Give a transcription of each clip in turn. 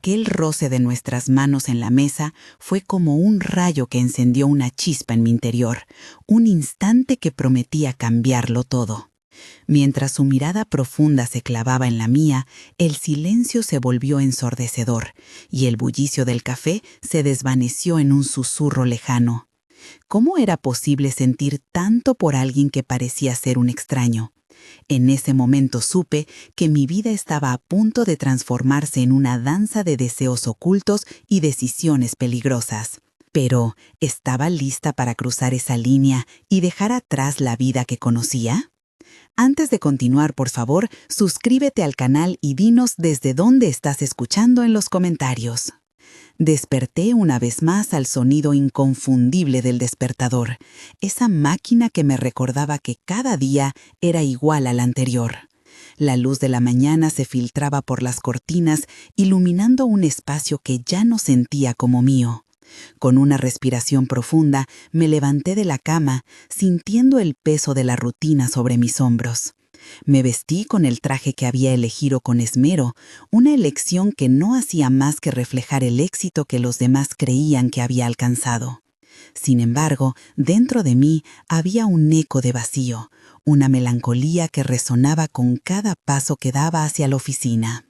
Aquel roce de nuestras manos en la mesa fue como un rayo que encendió una chispa en mi interior, un instante que prometía cambiarlo todo. Mientras su mirada profunda se clavaba en la mía, el silencio se volvió ensordecedor y el bullicio del café se desvaneció en un susurro lejano. ¿Cómo era posible sentir tanto por alguien que parecía ser un extraño? En ese momento supe que mi vida estaba a punto de transformarse en una danza de deseos ocultos y decisiones peligrosas. Pero, ¿estaba lista para cruzar esa línea y dejar atrás la vida que conocía? Antes de continuar, por favor, suscríbete al canal y dinos desde dónde estás escuchando en los comentarios. Desperté una vez más al sonido inconfundible del despertador, esa máquina que me recordaba que cada día era igual al anterior. La luz de la mañana se filtraba por las cortinas, iluminando un espacio que ya no sentía como mío. Con una respiración profunda, me levanté de la cama, sintiendo el peso de la rutina sobre mis hombros. Me vestí con el traje que había elegido con esmero, una elección que no hacía más que reflejar el éxito que los demás creían que había alcanzado. Sin embargo, dentro de mí había un eco de vacío, una melancolía que resonaba con cada paso que daba hacia la oficina.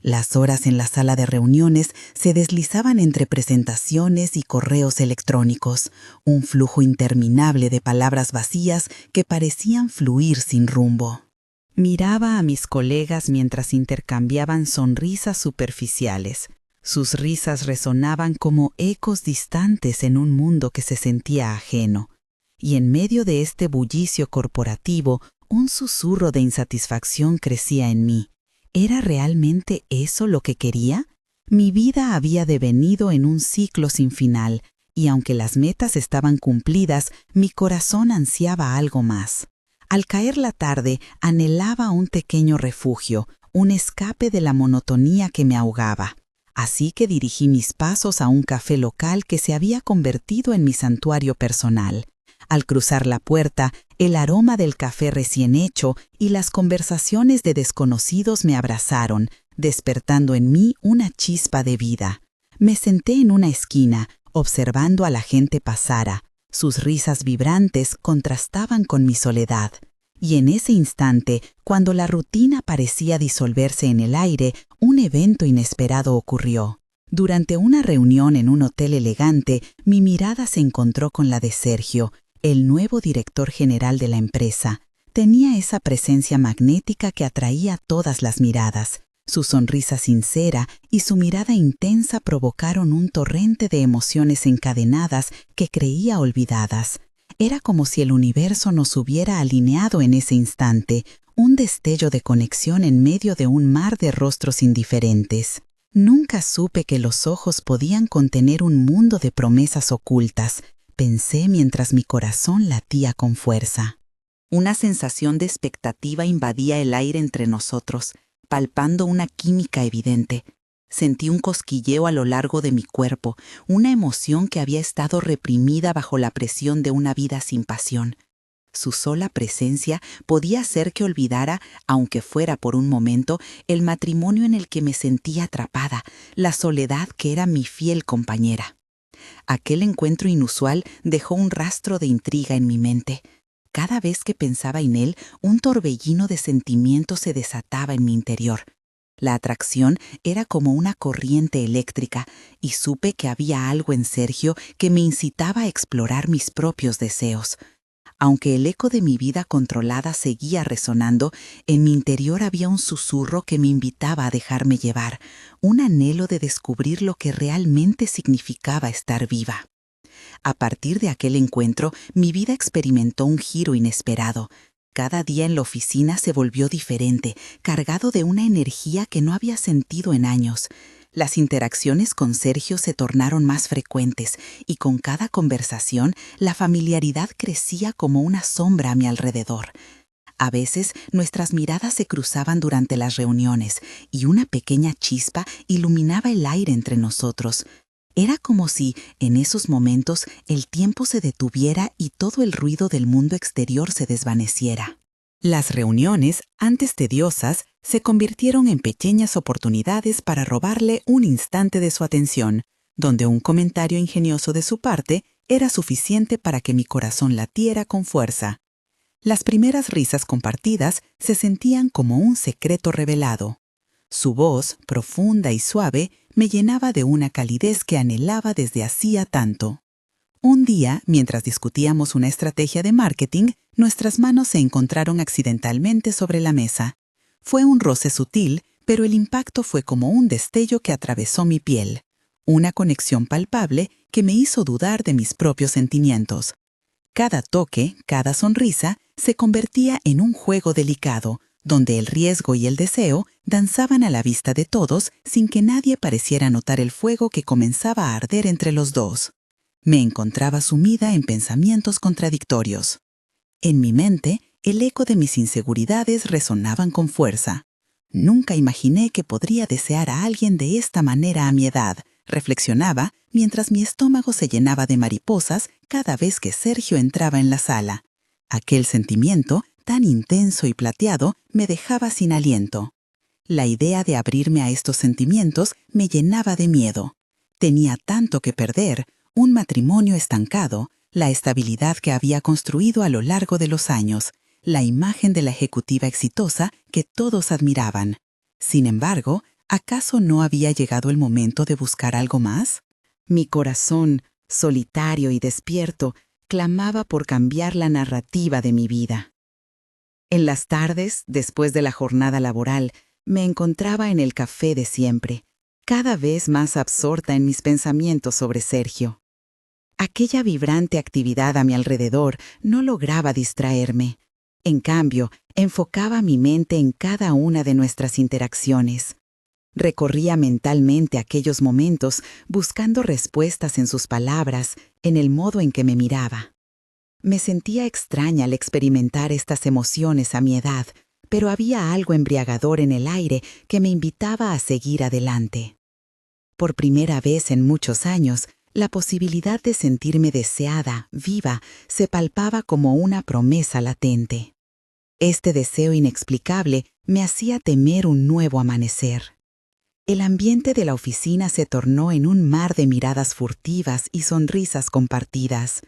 Las horas en la sala de reuniones se deslizaban entre presentaciones y correos electrónicos, un flujo interminable de palabras vacías que parecían fluir sin rumbo. Miraba a mis colegas mientras intercambiaban sonrisas superficiales. Sus risas resonaban como ecos distantes en un mundo que se sentía ajeno. Y en medio de este bullicio corporativo, un susurro de insatisfacción crecía en mí. ¿Era realmente eso lo que quería? Mi vida había devenido en un ciclo sin final, y aunque las metas estaban cumplidas, mi corazón ansiaba algo más. Al caer la tarde, anhelaba un pequeño refugio, un escape de la monotonía que me ahogaba. Así que dirigí mis pasos a un café local que se había convertido en mi santuario personal. Al cruzar la puerta, el aroma del café recién hecho y las conversaciones de desconocidos me abrazaron, despertando en mí una chispa de vida. Me senté en una esquina, observando a la gente pasar. Sus risas vibrantes contrastaban con mi soledad. Y en ese instante, cuando la rutina parecía disolverse en el aire, un evento inesperado ocurrió. Durante una reunión en un hotel elegante, mi mirada se encontró con la de Sergio, el nuevo director general de la empresa. Tenía esa presencia magnética que atraía todas las miradas. Su sonrisa sincera y su mirada intensa provocaron un torrente de emociones encadenadas que creía olvidadas. Era como si el universo nos hubiera alineado en ese instante, un destello de conexión en medio de un mar de rostros indiferentes. Nunca supe que los ojos podían contener un mundo de promesas ocultas, pensé mientras mi corazón latía con fuerza. Una sensación de expectativa invadía el aire entre nosotros, palpando una química evidente. Sentí un cosquilleo a lo largo de mi cuerpo, una emoción que había estado reprimida bajo la presión de una vida sin pasión. Su sola presencia podía hacer que olvidara, aunque fuera por un momento, el matrimonio en el que me sentía atrapada, la soledad que era mi fiel compañera. Aquel encuentro inusual dejó un rastro de intriga en mi mente. Cada vez que pensaba en él, un torbellino de sentimientos se desataba en mi interior. La atracción era como una corriente eléctrica y supe que había algo en Sergio que me incitaba a explorar mis propios deseos. Aunque el eco de mi vida controlada seguía resonando, en mi interior había un susurro que me invitaba a dejarme llevar, un anhelo de descubrir lo que realmente significaba estar viva. A partir de aquel encuentro, mi vida experimentó un giro inesperado. Cada día en la oficina se volvió diferente, cargado de una energía que no había sentido en años. Las interacciones con Sergio se tornaron más frecuentes y con cada conversación la familiaridad crecía como una sombra a mi alrededor. A veces nuestras miradas se cruzaban durante las reuniones y una pequeña chispa iluminaba el aire entre nosotros. Era como si, en esos momentos, el tiempo se detuviera y todo el ruido del mundo exterior se desvaneciera. Las reuniones, antes tediosas, se convirtieron en pequeñas oportunidades para robarle un instante de su atención, donde un comentario ingenioso de su parte era suficiente para que mi corazón latiera con fuerza. Las primeras risas compartidas se sentían como un secreto revelado. Su voz, profunda y suave, me llenaba de una calidez que anhelaba desde hacía tanto. Un día, mientras discutíamos una estrategia de marketing, nuestras manos se encontraron accidentalmente sobre la mesa. Fue un roce sutil, pero el impacto fue como un destello que atravesó mi piel. Una conexión palpable que me hizo dudar de mis propios sentimientos. Cada toque, cada sonrisa, se convertía en un juego delicado, donde el riesgo y el deseo danzaban a la vista de todos sin que nadie pareciera notar el fuego que comenzaba a arder entre los dos. Me encontraba sumida en pensamientos contradictorios. En mi mente, el eco de mis inseguridades resonaban con fuerza. Nunca imaginé que podría desear a alguien de esta manera a mi edad, reflexionaba mientras mi estómago se llenaba de mariposas cada vez que Sergio entraba en la sala. Aquel sentimiento, tan intenso y plateado, me dejaba sin aliento. La idea de abrirme a estos sentimientos me llenaba de miedo. Tenía tanto que perder, un matrimonio estancado, la estabilidad que había construido a lo largo de los años, la imagen de la ejecutiva exitosa que todos admiraban. Sin embargo, ¿acaso no había llegado el momento de buscar algo más? Mi corazón, solitario y despierto, clamaba por cambiar la narrativa de mi vida. En las tardes, después de la jornada laboral, me encontraba en el café de siempre, cada vez más absorta en mis pensamientos sobre Sergio. Aquella vibrante actividad a mi alrededor no lograba distraerme. En cambio, enfocaba mi mente en cada una de nuestras interacciones. Recorría mentalmente aquellos momentos buscando respuestas en sus palabras, en el modo en que me miraba. Me sentía extraña al experimentar estas emociones a mi edad, pero había algo embriagador en el aire que me invitaba a seguir adelante. Por primera vez en muchos años, la posibilidad de sentirme deseada, viva, se palpaba como una promesa latente. Este deseo inexplicable me hacía temer un nuevo amanecer. El ambiente de la oficina se tornó en un mar de miradas furtivas y sonrisas compartidas.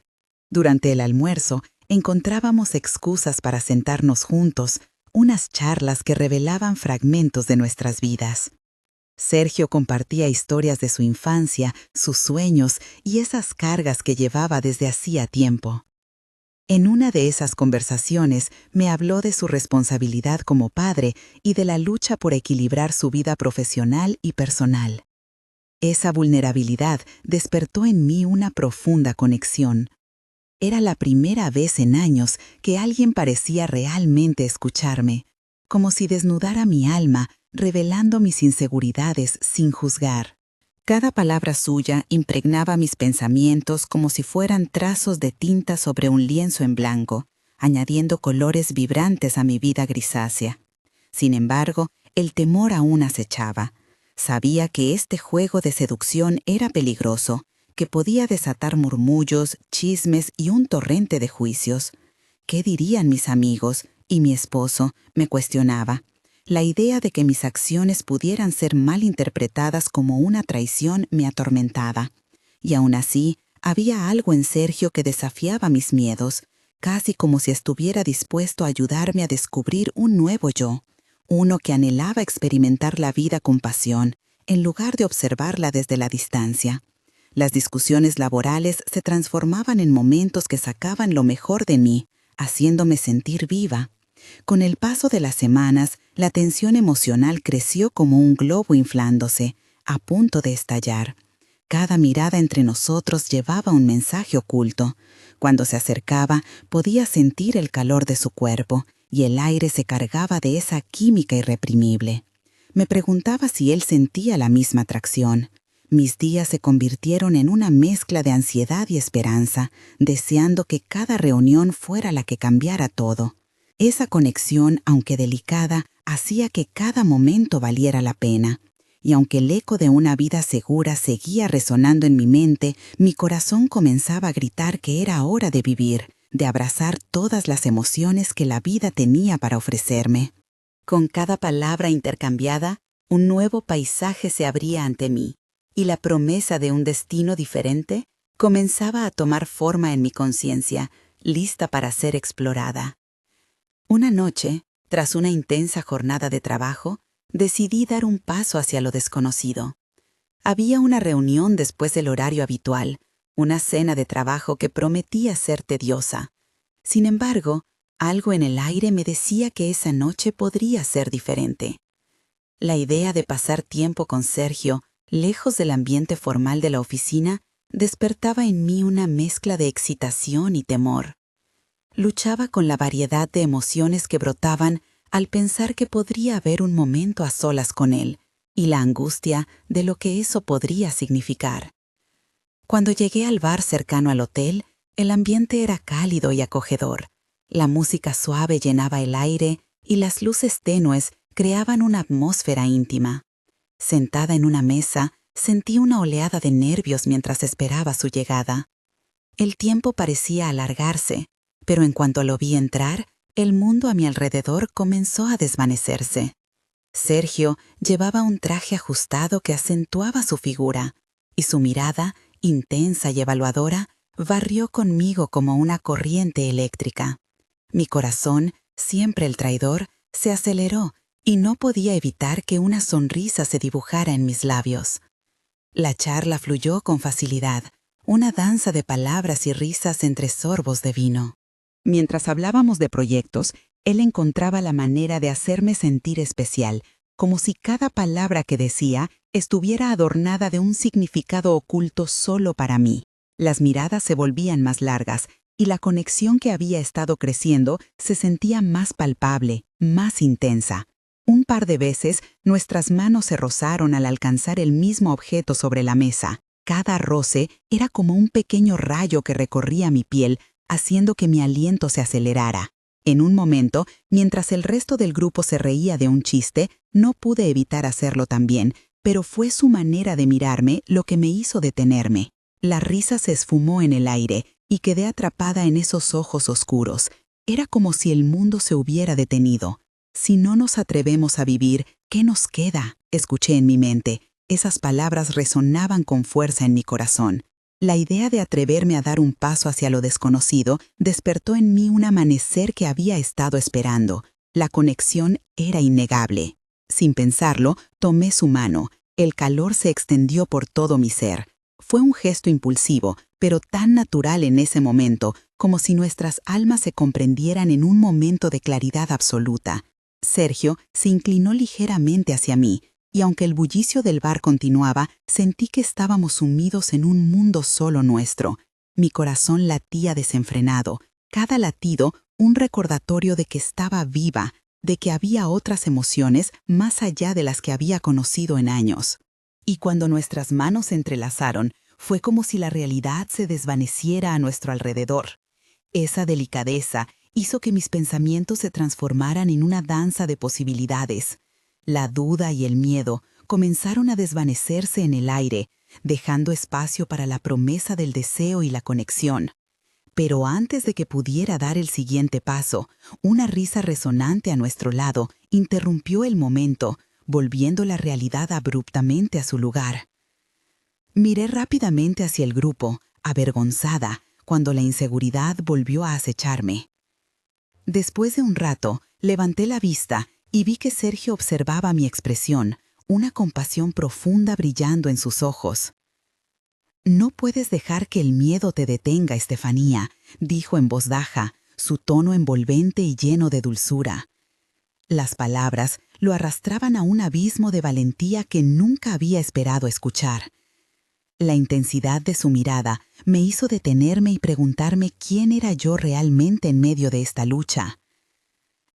Durante el almuerzo, encontrábamos excusas para sentarnos juntos, unas charlas que revelaban fragmentos de nuestras vidas. Sergio compartía historias de su infancia, sus sueños y esas cargas que llevaba desde hacía tiempo. En una de esas conversaciones me habló de su responsabilidad como padre y de la lucha por equilibrar su vida profesional y personal. Esa vulnerabilidad despertó en mí una profunda conexión. Era la primera vez en años que alguien parecía realmente escucharme, como si desnudara mi alma, revelando mis inseguridades sin juzgar. Cada palabra suya impregnaba mis pensamientos como si fueran trazos de tinta sobre un lienzo en blanco, añadiendo colores vibrantes a mi vida grisácea. Sin embargo, el temor aún acechaba. Sabía que este juego de seducción era peligroso, que podía desatar murmullos, chismes y un torrente de juicios. ¿Qué dirían mis amigos? Y mi esposo, me cuestionaba. La idea de que mis acciones pudieran ser mal interpretadas como una traición me atormentaba. Y aún así, había algo en Sergio que desafiaba mis miedos, casi como si estuviera dispuesto a ayudarme a descubrir un nuevo yo, uno que anhelaba experimentar la vida con pasión, en lugar de observarla desde la distancia. Las discusiones laborales se transformaban en momentos que sacaban lo mejor de mí, haciéndome sentir viva. Con el paso de las semanas, la tensión emocional creció como un globo inflándose, a punto de estallar. Cada mirada entre nosotros llevaba un mensaje oculto. Cuando se acercaba, podía sentir el calor de su cuerpo, y el aire se cargaba de esa química irreprimible. Me preguntaba si él sentía la misma atracción. Mis días se convirtieron en una mezcla de ansiedad y esperanza, deseando que cada reunión fuera la que cambiara todo. Esa conexión, aunque delicada, hacía que cada momento valiera la pena. Y aunque el eco de una vida segura seguía resonando en mi mente, mi corazón comenzaba a gritar que era hora de vivir, de abrazar todas las emociones que la vida tenía para ofrecerme. Con cada palabra intercambiada, un nuevo paisaje se abría ante mí, y la promesa de un destino diferente comenzaba a tomar forma en mi conciencia, lista para ser explorada. Una noche, tras una intensa jornada de trabajo, decidí dar un paso hacia lo desconocido. Había una reunión después del horario habitual, una cena de trabajo que prometía ser tediosa. Sin embargo, algo en el aire me decía que esa noche podría ser diferente. La idea de pasar tiempo con Sergio, lejos del ambiente formal de la oficina, despertaba en mí una mezcla de excitación y temor. Luchaba con la variedad de emociones que brotaban al pensar que podría haber un momento a solas con él, y la angustia de lo que eso podría significar. Cuando llegué al bar cercano al hotel, el ambiente era cálido y acogedor. La música suave llenaba el aire y las luces tenues creaban una atmósfera íntima. Sentada en una mesa, sentí una oleada de nervios mientras esperaba su llegada. El tiempo parecía alargarse, pero en cuanto lo vi entrar, el mundo a mi alrededor comenzó a desvanecerse. Sergio llevaba un traje ajustado que acentuaba su figura, y su mirada, intensa y evaluadora, barrió conmigo como una corriente eléctrica. Mi corazón, siempre el traidor, se aceleró y no podía evitar que una sonrisa se dibujara en mis labios. La charla fluyó con facilidad, una danza de palabras y risas entre sorbos de vino. Mientras hablábamos de proyectos, él encontraba la manera de hacerme sentir especial, como si cada palabra que decía estuviera adornada de un significado oculto solo para mí. Las miradas se volvían más largas y la conexión que había estado creciendo se sentía más palpable, más intensa. Un par de veces nuestras manos se rozaron al alcanzar el mismo objeto sobre la mesa. Cada roce era como un pequeño rayo que recorría mi piel, haciendo que mi aliento se acelerara. En un momento, mientras el resto del grupo se reía de un chiste, no pude evitar hacerlo también, pero fue su manera de mirarme lo que me hizo detenerme. La risa se esfumó en el aire y quedé atrapada en esos ojos oscuros. Era como si el mundo se hubiera detenido. Si no nos atrevemos a vivir, ¿qué nos queda? Escuché en mi mente. Esas palabras resonaban con fuerza en mi corazón. La idea de atreverme a dar un paso hacia lo desconocido despertó en mí un amanecer que había estado esperando. La conexión era innegable. Sin pensarlo, tomé su mano. El calor se extendió por todo mi ser. Fue un gesto impulsivo, pero tan natural en ese momento, como si nuestras almas se comprendieran en un momento de claridad absoluta. Sergio se inclinó ligeramente hacia mí, y aunque el bullicio del bar continuaba, sentí que estábamos sumidos en un mundo solo nuestro. Mi corazón latía desenfrenado, cada latido un recordatorio de que estaba viva, de que había otras emociones más allá de las que había conocido en años. Y cuando nuestras manos se entrelazaron, fue como si la realidad se desvaneciera a nuestro alrededor. Esa delicadeza hizo que mis pensamientos se transformaran en una danza de posibilidades. La duda y el miedo comenzaron a desvanecerse en el aire, dejando espacio para la promesa del deseo y la conexión. Pero antes de que pudiera dar el siguiente paso, una risa resonante a nuestro lado interrumpió el momento, volviendo la realidad abruptamente a su lugar. Miré rápidamente hacia el grupo, avergonzada, cuando la inseguridad volvió a acecharme. Después de un rato, levanté la vista y vi que Sergio observaba mi expresión, una compasión profunda brillando en sus ojos. «No puedes dejar que el miedo te detenga, Estefanía», dijo en voz baja, su tono envolvente y lleno de dulzura. Las palabras lo arrastraban a un abismo de valentía que nunca había esperado escuchar. La intensidad de su mirada me hizo detenerme y preguntarme quién era yo realmente en medio de esta lucha.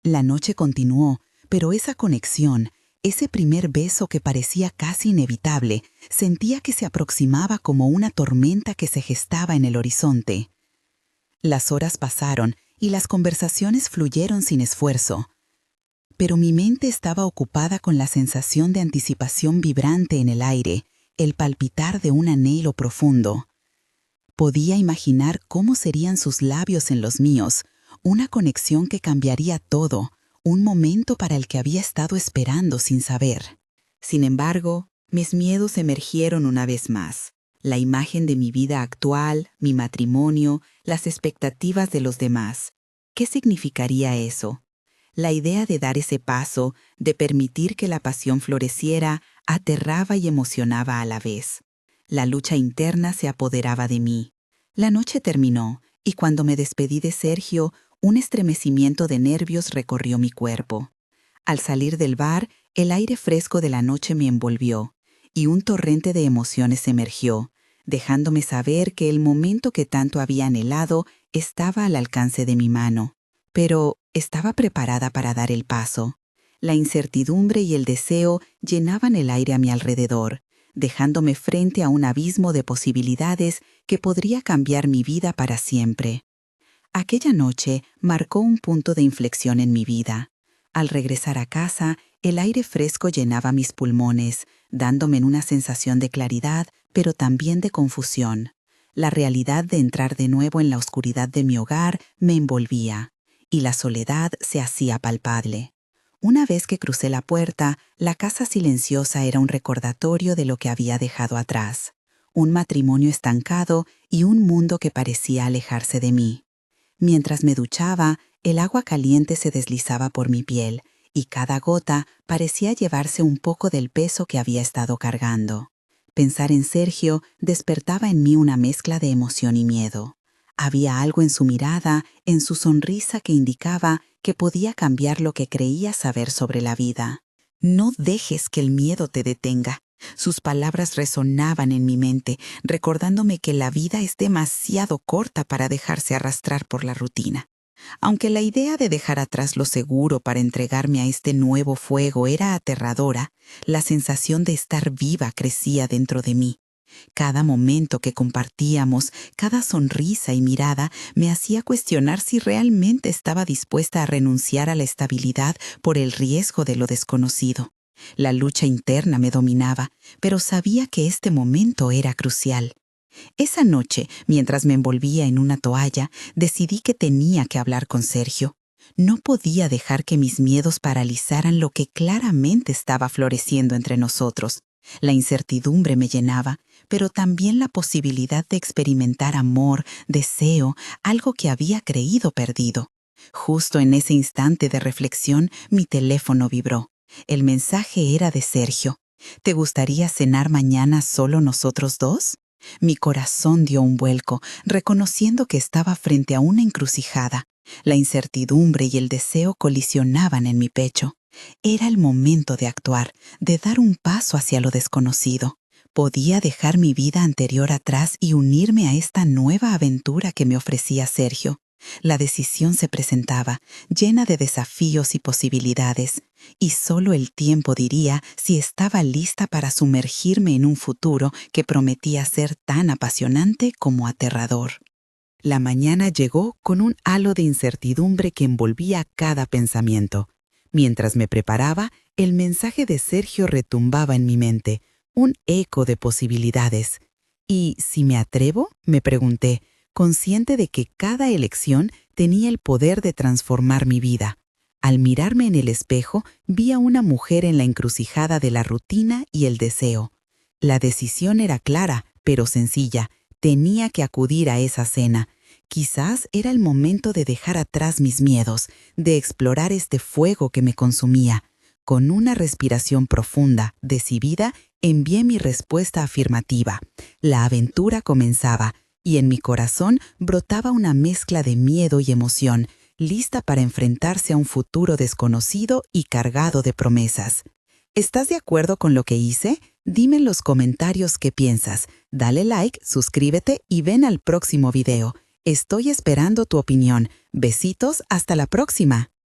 La noche continuó, pero esa conexión, ese primer beso que parecía casi inevitable, sentía que se aproximaba como una tormenta que se gestaba en el horizonte. Las horas pasaron y las conversaciones fluyeron sin esfuerzo. Pero mi mente estaba ocupada con la sensación de anticipación vibrante en el aire, el palpitar de un anhelo profundo. Podía imaginar cómo serían sus labios en los míos, una conexión que cambiaría todo, un momento para el que había estado esperando sin saber. Sin embargo, mis miedos emergieron una vez más. La imagen de mi vida actual, mi matrimonio, las expectativas de los demás. ¿Qué significaría eso? La idea de dar ese paso, de permitir que la pasión floreciera, aterraba y emocionaba a la vez. La lucha interna se apoderaba de mí. La noche terminó, y cuando me despedí de Sergio, un estremecimiento de nervios recorrió mi cuerpo. Al salir del bar, el aire fresco de la noche me envolvió, y un torrente de emociones emergió, dejándome saber que el momento que tanto había anhelado estaba al alcance de mi mano. Pero estaba preparada para dar el paso. La incertidumbre y el deseo llenaban el aire a mi alrededor, dejándome frente a un abismo de posibilidades que podría cambiar mi vida para siempre. Aquella noche marcó un punto de inflexión en mi vida. Al regresar a casa, el aire fresco llenaba mis pulmones, dándome una sensación de claridad, pero también de confusión. La realidad de entrar de nuevo en la oscuridad de mi hogar me envolvía, y la soledad se hacía palpable. Una vez que crucé la puerta, la casa silenciosa era un recordatorio de lo que había dejado atrás. Un matrimonio estancado y un mundo que parecía alejarse de mí. Mientras me duchaba, el agua caliente se deslizaba por mi piel, y cada gota parecía llevarse un poco del peso que había estado cargando. Pensar en Sergio despertaba en mí una mezcla de emoción y miedo. Había algo en su mirada, en su sonrisa que indicaba que podía cambiar lo que creía saber sobre la vida. No dejes que el miedo te detenga. Sus palabras resonaban en mi mente, recordándome que la vida es demasiado corta para dejarse arrastrar por la rutina. Aunque la idea de dejar atrás lo seguro para entregarme a este nuevo fuego era aterradora, la sensación de estar viva crecía dentro de mí. Cada momento que compartíamos, cada sonrisa y mirada me hacía cuestionar si realmente estaba dispuesta a renunciar a la estabilidad por el riesgo de lo desconocido. La lucha interna me dominaba, pero sabía que este momento era crucial. Esa noche, mientras me envolvía en una toalla, decidí que tenía que hablar con Sergio. No podía dejar que mis miedos paralizaran lo que claramente estaba floreciendo entre nosotros. La incertidumbre me llenaba, pero también la posibilidad de experimentar amor, deseo, algo que había creído perdido. Justo en ese instante de reflexión, mi teléfono vibró. El mensaje era de Sergio. ¿Te gustaría cenar mañana solo nosotros dos? Mi corazón dio un vuelco, reconociendo que estaba frente a una encrucijada. La incertidumbre y el deseo colisionaban en mi pecho. Era el momento de actuar, de dar un paso hacia lo desconocido. Podía dejar mi vida anterior atrás y unirme a esta nueva aventura que me ofrecía Sergio. La decisión se presentaba, llena de desafíos y posibilidades, y solo el tiempo diría si estaba lista para sumergirme en un futuro que prometía ser tan apasionante como aterrador. La mañana llegó con un halo de incertidumbre que envolvía cada pensamiento. Mientras me preparaba, el mensaje de Sergio retumbaba en mi mente, un eco de posibilidades. ¿Y si me atrevo?, me pregunté, consciente de que cada elección tenía el poder de transformar mi vida. Al mirarme en el espejo, vi a una mujer en la encrucijada de la rutina y el deseo. La decisión era clara, pero sencilla. Tenía que acudir a esa cena. Quizás era el momento de dejar atrás mis miedos, de explorar este fuego que me consumía. Con una respiración profunda, decidida, envié mi respuesta afirmativa. La aventura comenzaba, y en mi corazón brotaba una mezcla de miedo y emoción, lista para enfrentarse a un futuro desconocido y cargado de promesas. ¿Estás de acuerdo con lo que hice? Dime en los comentarios qué piensas. Dale like, suscríbete y ven al próximo video. Estoy esperando tu opinión. Besitos, hasta la próxima.